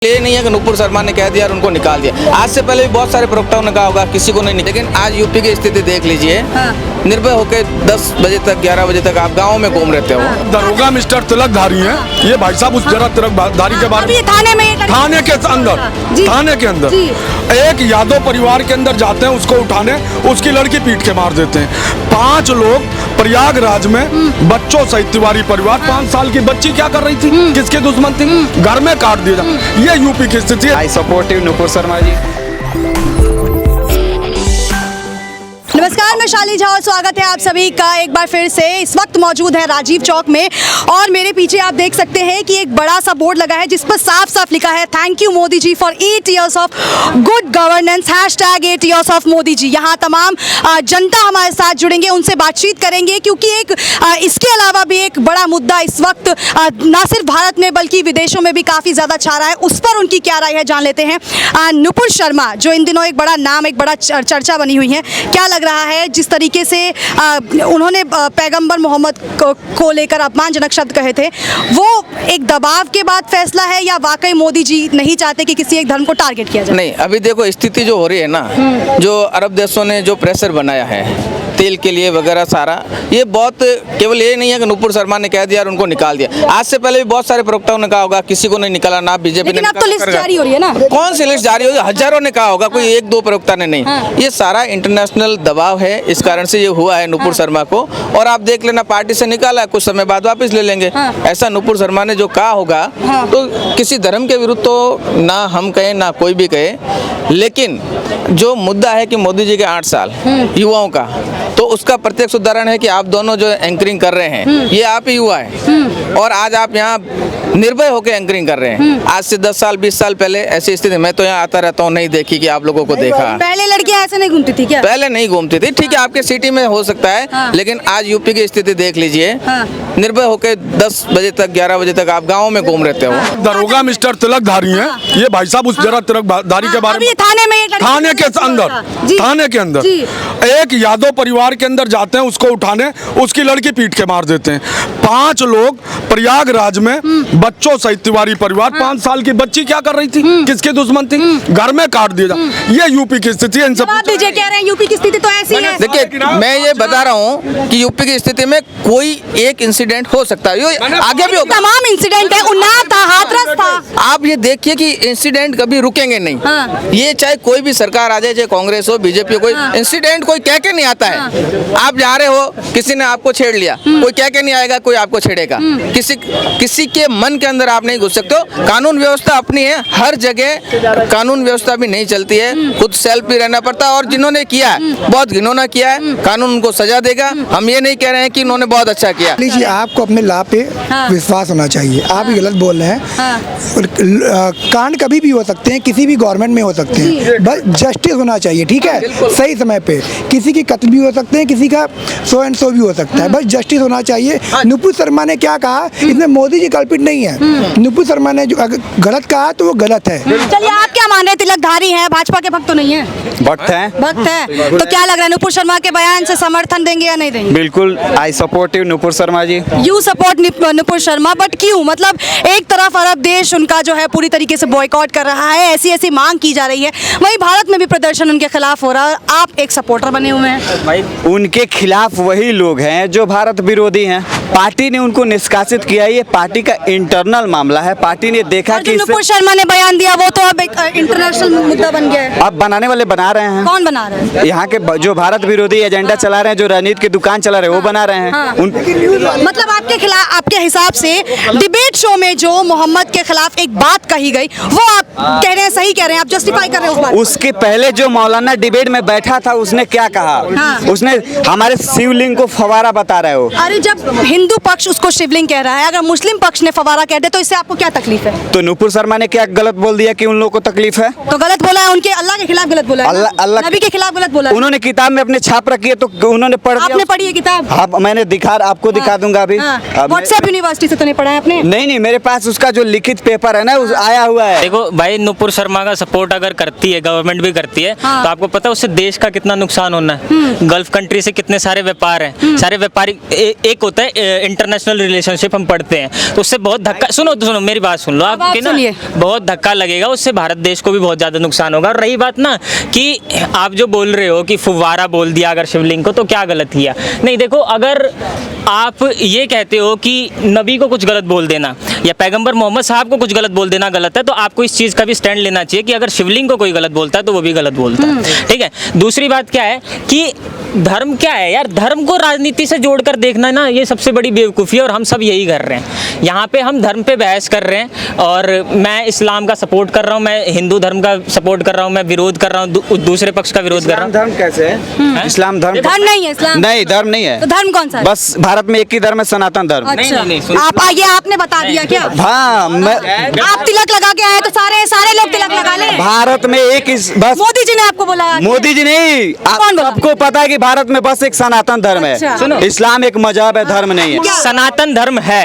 ये नहीं है कि नुपुर शर्मा ने कह दिया और उनको निकाल दिया। आज से पहले भी बहुत सारे प्रवक्ताओं ने कहा होगा, किसी को नहीं, लेकिन आज यूपी की स्थिति देख लीजिए। हाँ। निर्भय होकर 10 बजे तक 11 बजे तक आप गाँव में घूम रहते हो। हाँ। दरोगा मिस्टर तिलकधारी हैं। हाँ। ये भाई साहब उस जरा तिलकधारी के बारे में थाने के अंदर एक यादव परिवार के अंदर जाते हैं, उसको उठाने, उसकी लड़की पीट के मार देते हैं। 5 लोग प्रयागराज में बच्चों सहित तिवारी परिवार, 5 साल की बच्ची क्या कर रही थी, किसके दुश्मन थी, घर में काट दिया। ये यूपी की स्थिति है। आई सपोर्टिव नुपुर शर्मा जी। नमस्कार, मैं शाली झा और स्वागत है आप सभी का एक बार फिर से। इस वक्त मौजूद है राजीव चौक में और मेरे पीछे आप देख सकते हैं कि एक बड़ा सा बोर्ड लगा है जिस पर साफ साफ लिखा है thank you Modi ji for 8 years of good governance, #8 years ऑफ मोदी जी। यहाँ तमाम जनता हमारे साथ जुड़ेंगे, उनसे बातचीत करेंगे क्योंकि एक इसके अलावा भी एक बड़ा मुद्दा इस वक्त न सिर्फ भारत में बल्कि विदेशों में भी काफ़ी ज़्यादा छा रहा है। उस पर उनकी क्या राय है जान लेते हैं। नुपुर शर्मा जो इन दिनों एक बड़ा नाम, एक बड़ा चर्चा बनी हुई है, क्या लग रहा है जिस तरीके से उन्होंने पैगंबर मोहम्मद को लेकर अपमानजनक शब्द कहे थे, वो एक दबाव के बाद फैसला है या वाकई मोदी जी नहीं चाहते कि किसी एक धर्म को टारगेट किया जाए? नहीं, अभी देखो स्थिति जो हो रही है ना, जो अरब देशों ने जो प्रेशर बनाया है तेल के लिए वगैरह सारा, ये बहुत केवल ये नहीं है कि नुपुर शर्मा ने कह दिया और उनको निकाल दिया। आज से पहले भी बहुत सारे प्रवक्ताओं ने कहा होगा, किसी को नहीं निकाला, ना बीजेपी ने। अब तो लिस्ट जारी हो रही है ना। कौन सी लिस्ट जारी होगी? हजारों ने कहा होगा, कोई 1-2 प्रवक्ता ने नहीं। ये सारा इंटरनेशनल दबाव है, इस कारण से ये हुआ है नुपुर शर्मा को। और आप देख लेना, पार्टी से निकाला, कुछ समय बाद वापस ले लेंगे। ऐसा नुपुर शर्मा ने जो कहा होगा, तो किसी धर्म के विरुद्ध तो ना हम कहें ना कोई भी कहे, लेकिन जो मुद्दा है कि मोदी जी के 8 साल युवाओं का, तो उसका प्रत्यक्ष उदाहरण है कि आप दोनों जो एंकरिंग कर रहे हैं, ये आप ही युवा है और आज आप यहाँ निर्भय होकर एंकरिंग कर रहे हैं। आज से 10 साल 20 साल पहले ऐसी स्थिति, मैं तो यहाँ आता रहता हूँ, नहीं देखी कि आप लोगों को देखा। पहले लड़कियां ऐसे नहीं घूमती थी क्या? पहले नहीं घूमती थी, ठीक है, आपके सिटी में हो सकता है। लेकिन आज यूपी की स्थिति देख लीजिए। निर्भय होकर 10 बजे तक 11 बजे तक आप गाँव में घूम रहते हो। दरोगा मिस्टर तिलकधारी हैं। ये भाई साहब उस जरा तिलकधारी के बारे में थाने के अंदर एक यादव परिवार के अंदर जाते हैं, उसको उठाने, उसकी लड़की पीट के मार देते हैं। 5 लोग प्रयागराज में बच्चों सहित तिवारी परिवार, 5 साल की बच्ची क्या कर रही थी, किसके दुश्मन थी, घर में काट दिया। ये यूपी की स्थिति है। इन सब कह रहे हैं यूपी की स्थिति तो ऐसी है। देखिए, मैं ये बता रहा हूँ कि यूपी की स्थिति में कोई एक इंसिडेंट हो सकता है, आगे भी होगा। तमाम इंसिडेंट है, उन्नाव था, हाथरस था। आप ये देखिए कि इंसिडेंट कभी रुकेंगे नहीं। ये चाहे कोई भी सरकार आ जाए, चाहे कांग्रेस हो, बीजेपी हो, कोई इंसिडेंट कोई कह के नहीं आता है। आप जा रहे हो, किसी ने आपको छेड़ लिया, कोई कह के नहीं आएगा, कोई आपको छेड़ेगा। किसी के मन के अंदर आप नहीं घुस सकते हो। कानून व्यवस्था अपनी है, हर जगह कानून व्यवस्था भी नहीं चलती है, खुद सेल्फ भी रहना पड़ता है। और जिन्होंने किया है, बहुत घिनौना किया है, कानून उनको सजा देगा। हम ये नहीं कह रहे हैं कि उन्होंने बहुत अच्छा किया। लीजिए, आपको अपने लाभ पे विश्वास होना चाहिए। आप ही गलत बोल रहे हैं। कांड कभी भी हो सकते हैं, किसी भी गवर्नमेंट में हो सकते हैं, बस जस्टिस होना चाहिए, ठीक है, सही समय पे। किसी की कत्ल भी हो सकते हैं, किसी का सो एंड सो भी हो सकता है, बस जस्टिस होना चाहिए। नुपुर शर्मा ने क्या कहा, इसमें मोदी जी कल्पित नहीं है। नुपुर शर्मा ने जो गलत कहा तो वो गलत है। चलिए, आप क्या मान रहे हैं? तिलकधारी हैं, भाजपा के भक्त तो नहीं है? भक्त हैं। तो क्या लग रहा है, नुपुर शर्मा के बयान से समर्थन देंगे या नहीं देंगे? बिल्कुल, I supportive Nupur Sharma ji. You support Nupur Sharma, but क्यों? मतलब एक तरफ अरब देश उनका जो है पूरी तरीके से बॉयकॉट कर रहा है, ऐसी मांग की जा रही है, वहीं भारत में भी प्रदर्शन उनके खिलाफ हो रहा है, आप एक सपोर्टर बने हुए हैं। उनके खिलाफ वही लोग हैं जो भारत विरोधी हैं। पार्टी ने उनको निष्कासित किया, ये पार्टी का इंटरनल मामला है। पार्टी ने देखा कि नुपुर शर्मा ने बयान दिया, वो तो अब इंटरनेशनल मुद्दा बन गया है। अब बनाने वाले बना रहे हैं। कौन बना रहे हैं? यहाँ के जो भारत विरोधी एजेंडा चला रहे हैं, जो राजनीति की दुकान चला रहे हैं, वो बना रहे हैं। मतलब आपके खिलाफ, आपके हिसाब से डिबेट शो में जो मोहम्मद के खिलाफ एक बात कही गई, वो आप कह रहे हैं सही कह रहे हैं, आप जस्टिफाई कर रहे हैं उस बात? उसके पहले जो मौलाना डिबेट में बैठा था, उसने क्या कहा? उसने हमारे शिवलिंग को फवारा बता रहे हो। अरे, जब हिंदू पक्ष उसको शिवलिंग कह रहा है, अगर मुस्लिम पक्ष ने फवारा कह दे तो इससे आपको क्या तकलीफ है? तो नुपुर शर्मा ने क्या गलत बोल दिया कि उन लोगों को तकलीफ है। तो गलत बोला है, उनके अल्लाह के खिलाफ गलत बोला है, अल्लाह नबी के खिलाफ गलत बोला है। उन्होंने किताब में अपने छाप रखी है, तो उन्होंने पढ़ दिया। आपने पढ़ी है किताब? हाँ, मैंने आपको दिखा दूंगा अभी। व्हाट्सएप यूनिवर्सिटी से तो नहीं पढ़ा है आपने? नहीं, मेरे पास उसका जो लिखित पेपर है ना, आया हुआ है। देखो भाई, नुपुर शर्मा का सपोर्ट अगर करती है गवर्नमेंट भी करती है, तो आपको पता है उससे देश का कितना नुकसान होना है। गल्फ कंट्री से कितने सारे व्यापार हैं, सारे व्यापारी एक होता है इंटरनेशनल रिलेशनशिप, हम पढ़ते हैं, तो उससे बहुत धक्का, सुनो मेरी बात सुन लो आपके ना, बहुत धक्का लगेगा, उससे भारत देश को भी बहुत ज्यादा नुकसान होगा। और रही बात ना कि आप जो बोल रहे हो कि फुव्वारा बोल दिया अगर शिवलिंग को, तो क्या गलत किया? नहीं देखो, अगर आप ये कहते हो कि नबी को कुछ गलत बोल देना या पैगंबर मोहम्मद साहब को कुछ गलत बोल देना गलत है, तो आपको इस चीज़ का भी स्टैंड लेना चाहिए कि अगर शिवलिंग को कोई गलत बोलता है तो वो भी गलत बोलता है। ठीक है, दूसरी बात क्या है कि धर्म क्या है यार, धर्म को राजनीति से जोड़कर देखना ना, ये सबसे बड़ी बेवकूफ़ी है, और हम सब यही कर रहे हैं। यहाँ पे हम धर्म पे बहस कर रहे हैं, और मैं इस्लाम का सपोर्ट कर रहा हूँ, मैं हिंदू धर्म का सपोर्ट कर रहा हूँ, मैं विरोध कर रहा हूँ, दूसरे पक्ष का विरोध कर रहा हूँ। धर्म कैसे है? इस्लाम धर्म नहीं है, इस्लाम नहीं, धर्म नहीं है। तो धर्म कौन सा है? बस भारत में एक ही धर्म है, सनातन धर्म। अच्छा, नहीं, आप आइए, आपने बता दिया क्या? हाँ, आप तिलक लगा के आए तो सारे लोग तिलक लगा ले। भारत में एक बस मोदी जी ने आपको बोला? मोदी जी नहीं, कौन बोला? आपको पता है कि भारत में बस एक सनातन धर्म है। अच्छा। इस्लाम एक मजहब है, धर्म नहीं है। सनातन धर्म है,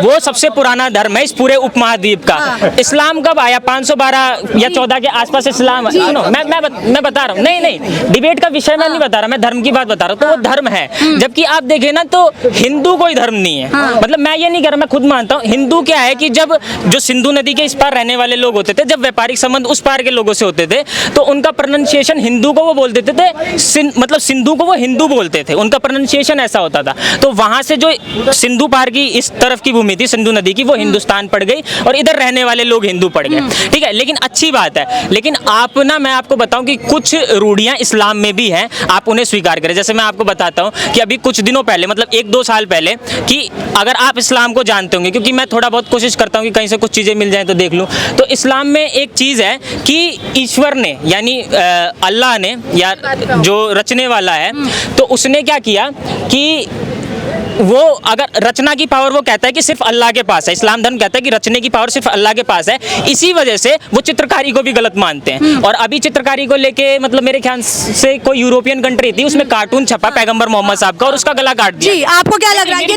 वो सबसे पुराना धर्म है इस पूरे उपमहाद्वीप का। इस्लाम कब आया? 512 या 14 के आसपास इस्लाम। सुनो, मैं बता रहा हूँ, नहीं डिबेट का विषय मैं नहीं बता रहा, मैं धर्म की बात बता रहा हूँ। तो वो धर्म है, जबकि आप देखें ना तो हिंदू कोई धर्म नहीं है। मतलब मैं ये नहीं कह रहा, मैं खुद मानता हूँ हिंदू क्या है कि जब जो सिंधु नदी के इस पार रहने वाले लोग होते थे, जब व्यापारिक संबंध उस पार के लोगों से होते थे, तो उनका प्रोनाउंसिएशन हिंदू को वो बोल देते थे, मतलब सिंधु को वो हिंदू बोलते थे, उनका प्रोनाउंसिएशन ऐसा होता था। तो वहां से जो सिंधु पार की इस तरफ की भूमि थी सिंधु नदी की, वो हिंदुस्तान पड़ गई, और इधर रहने वाले लोग हिंदू पड़ गए। ठीक है, लेकिन अच्छी बात है। लेकिन आप ना, मैं आपको बताऊं कि कुछ रूढ़ियां इस्लाम में भी हैं, आप उन्हें स्वीकार करें। जैसे मैं आपको बताता हूं कि अभी कुछ दिनों पहले, मतलब 1-2 साल पहले, कि अगर आप इस्लाम को जानते होंगे, क्योंकि मैं थोड़ा बहुत कोशिश करता हूं कि कहीं से कुछ चीज़ें मिल जाएं तो देख लूं, तो इस्लाम में एक चीज़ है कि ईश्वर ने, यानी अल्लाह ने, या जो रचने वाला है, तो उसने क्या किया कि वो अगर रचना की पावर वो कहता है कि सिर्फ अल्लाह के पास है, इस्लाम धर्म कहता है कि रचने की पावर सिर्फ अल्लाह के पास है, इसी वजह से वो चित्रकारी को भी गलत मानते हैं। और अभी चित्रकारी को लेके, मतलब मेरे ख्याल से कोई यूरोपियन कंट्री थी, उसमें कार्टून छपा पैगंबर मोहम्मद साहब का, और उसका गला काट दिया। जी, आपको क्या लग रहा है?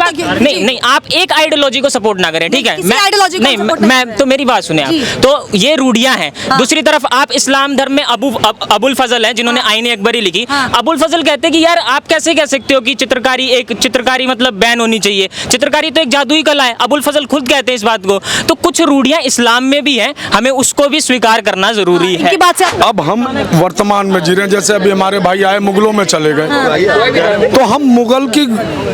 नहीं, आप एक आइडियोलॉजी को सपोर्ट ना करें, ठीक है? मैं तो मेरी बात सुने आप, तो ये रूढ़ियां हैं। दूसरी तरफ आप इस्लाम धर्म में अबुल फजल हैं, जिन्होंने आईने अकबरी लिखी। अबुल फजल कहते हैं कि यार आप कैसे कह सकते हो कि चित्रकारी मतलब बैन होनी चाहिए, चित्रकारी तो एक जादुई कला है। अबुल फजल खुद कहते हैं इस बात को। तो कुछ रूढ़ियां इस्लाम में भी हैं, हमें उसको भी स्वीकार करना जरूरी है। बात से अब हम वर्तमान में जी रहे हैं, जैसे अभी हमारे भाई आए मुगलों में चले गए, तो हम मुगल की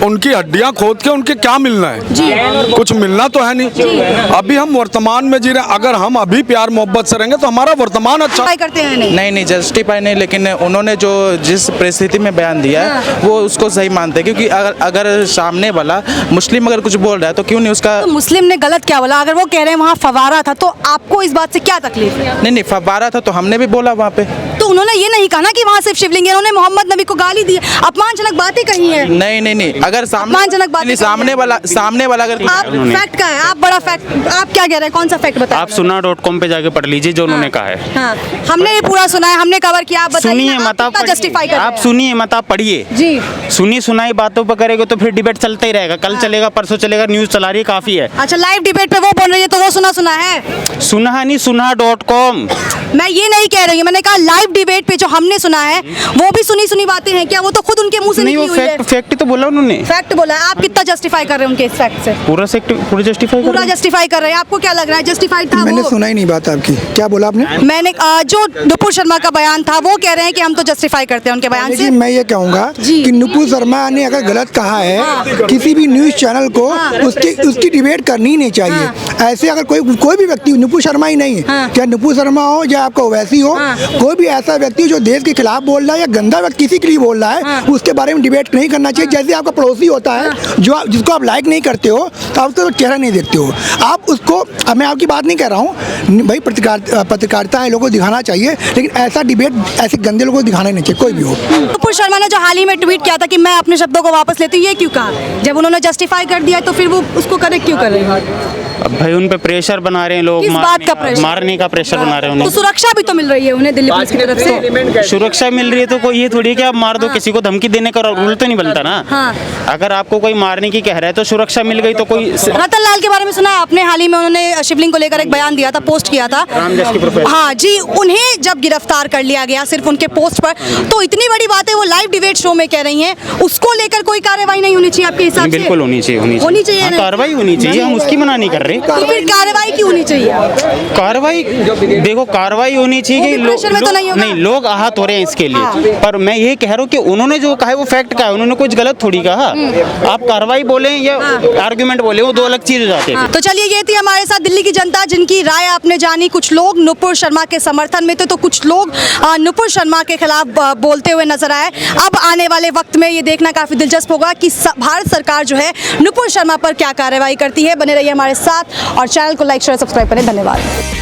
उनकी हड्डियां खोद के उनके क्या मिलना है? कुछ मिलना तो है नहीं। अभी हम वर्तमान में जी रहे हैं, अगर हम अभी प्यार मोहब्बत से रहेंगे तो हमारा वर्तमान अच्छा करते हैं। नहीं जस्टिफाई नहीं, लेकिन उन्होंने जो जिस परिस्थिति में बयान दिया है वो उसको सही मानते हैं, क्योंकि अगर सामने वाला मुस्लिम अगर कुछ बोल रहा है तो क्यों नहीं उसका। तो मुस्लिम ने गलत क्या बोला? अगर वो कह रहे हैं वहाँ फवारा था, तो आपको इस बात से क्या तकलीफ है? नहीं फवारा था तो हमने भी बोला वहाँ पे। तो उन्होंने ये नहीं कहा ना कि वहाँ सिर्फ शिवलिंग है, उन्होंने मोहम्मद नबी को गाली दी, अपमानजनक बातें कही है। नहीं, अगर अपमानजनक बातें सामने वाला अगर आप फैक्ट का है, आप बड़ा फैक्ट, आप क्या कह रहे हैं? कौन सा फैक्ट बताएं? आप सुन्ना.com पे जाके पढ़ लीजिए जो उन्होंने कहा है। हाँ, हमने ये पूरा सुना है, हमने कवर किया। आप बताइए सुनिए ना, मत, आप जस्टिफाई कर आप सुनिए मत, आप पढ़िए जी। सुनी सुनाई बातों पर करेगा तो फिर डिबेट चलता ही रहेगा, कल चलेगा, परसों चलेगा, न्यूज चला रही है, काफी है। अच्छा, लाइव डिबेट पे वो बोल रही है तो वो सुना है? सुना नहीं, सुन्ना.com। मैं ये नहीं कह रही हूँ, मैंने कहा लाइव डिबेट पे जो हमने सुना है वो भी सुनी बातें हैं क्या? वो तो खुद उनके मुंह से नहीं, वो निकली हुई है। फैक्ट तो बोला उन्होंने, फैक्ट बोला है। आप कितना जस्टिफाई कर रहे हैं उनके इस फैक्ट से? पूरा जस्टिफाई कर रहे हैं। आपको क्या लग रहा है जस्टिफाइड था? मैंने वो सुना ही नहीं बात आपकी, क्या बोला आपने? मैंने जो नुपुर शर्मा का बयान था वो कह रहे हैं कि हम तो जस्टिफाई करते हैं उनके बयान से। मैं ये कहूँगा कि नुपुर शर्मा ने अगर गलत कहा है, किसी भी न्यूज चैनल को उसकी डिबेट करनी ही नहीं चाहिए। ऐसे अगर कोई भी व्यक्ति, नुपुर शर्मा ही नहीं, क्या नुपुर शर्मा हो या आपका ओवैसी हो, कोई भी ऐसा व्यक्ति जो देश के खिलाफ बोल रहा है या गंदा व्यक्ति किसी के लिए बोल रहा है, उसके बारे में डिबेट नहीं करना चाहिए। जैसे आपका पड़ोसी होता है जिसको आप लाइक नहीं करते हो, तो आप उसका चेहरा नहीं देखते हो, आप उसको, मैं आपकी बात नहीं कह रहा हूँ भाई, पत्रकारिता है, लोगों को दिखाना चाहिए, लेकिन ऐसा डिबेट ऐसे गंदे लोगों को दिखाना नहीं चाहिए, कोई भी हो। नुपुर शर्मा ने जो हाल ही में ट्वीट किया था कि मैं अपने शब्दों को वापस लेती हूँ, ये क्यों कहा? जब उन्होंने जस्टिफाई कर दिया तो फिर वो उसको करेक्ट क्यों कर रहे हैं? अब भाई उन पे प्रेशर बना रहे हैं लोग, किस बात का प्रेशर? मारने का प्रेशर बना रहे हैं तो उन्हें। सुरक्षा भी तो मिल रही है उन्हें दिल्ली पुलिस की तरफ से। सुरक्षा मिल रही है तो कोई ये थोड़ी है कि आप मार दो, किसी को धमकी देने का रूल तो नहीं बनता ना। हाँ। अगर आपको कोई मारने की कह रहा है तो सुरक्षा मिल गई तो कोई रतन लाल के बारे में सुना है आपने? हाल ही में उन्होंने शिवलिंग को लेकर एक बयान दिया था, पोस्ट किया था। हाँ जी, उन्हें जब गिरफ्तार कर लिया गया सिर्फ उनके पोस्ट पर, तो इतनी बड़ी बात है वो लाइव डिबेट शो में कह रही हैं, उसको लेकर कोई कार्रवाई नहीं होनी चाहिए आपके हिसाब से? बिल्कुल होनी चाहिए, होनी चाहिए हाँ, ना? कार्रवाई होनी चाहिए, हम उसकी मना नहीं कर रहे। तो फिर कार्रवाई क्यों होनी चाहिए? कार्रवाई देखो, कार्रवाई होनी चाहिए कि वो भी प्रेशर में तो नहीं होगा? लोग आहत हो रहे हैं इसके लिए, पर मैं ये कह रहा हूँ कि उन्होंने जो कहा है वो फैक्ट का है, उन्होंने कुछ गलत थोड़ी कहा। आप कार्रवाई बोले या आर्गुमेंट बोले, वो दो अलग चीज हो जाती है। तो चलिए, ये थी हमारे साथ दिल्ली की जनता जिनकी राय आपने जानी। कुछ लोग नुपुर शर्मा के समर्थन में थे तो कुछ लोग नुपुर शर्मा के खिलाफ बोलते हुए नजर आए। अब आने वाले वक्त में ये देखना काफी दिलचस्प होगा कि भारत सरकार जो है नुपुर शर्मा पर क्या कार्रवाई करती है। बने रहिए हमारे साथ और चैनल को लाइक शेयर सब्सक्राइब करें। धन्यवाद।